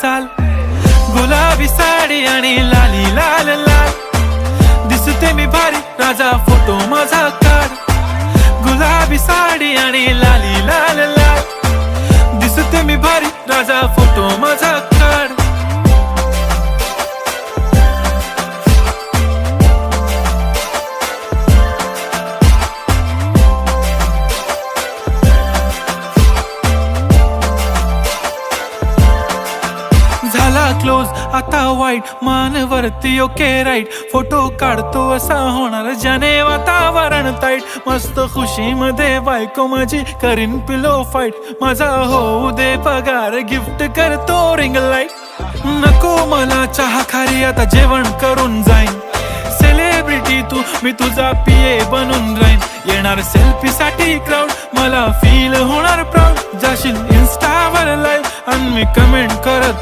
चाल, गुलाबी साडी आणि लाली लाल लाल, दिसते मी भारी राजा फोटो माझा काढ, गुलाबी साडी आणि लाली लाल लाल, दिसते मी भारी राजा फोटो माझा काढ. झाला क्लोज आता वाईट, मान वरती ओके राईट, फोटो काढतो असा होणार ज्याने वातावरण ताईट, मस्त खुशी मध्ये बायको माझी करीन पिलो फाईट, माझा होऊ दे पगार गिफ्ट करतो रिंग लाईट, नको मला चहा खारी आता जेवण करून जाईन, सेलिब्रिटी तू मी तुझा पिये बनून राहीन, येणार सेल्फी साठी क्राऊड मला फील होणार प्राऊड, जाशील इन्स्टावर लाईव्ह आणि मी कमेंट करत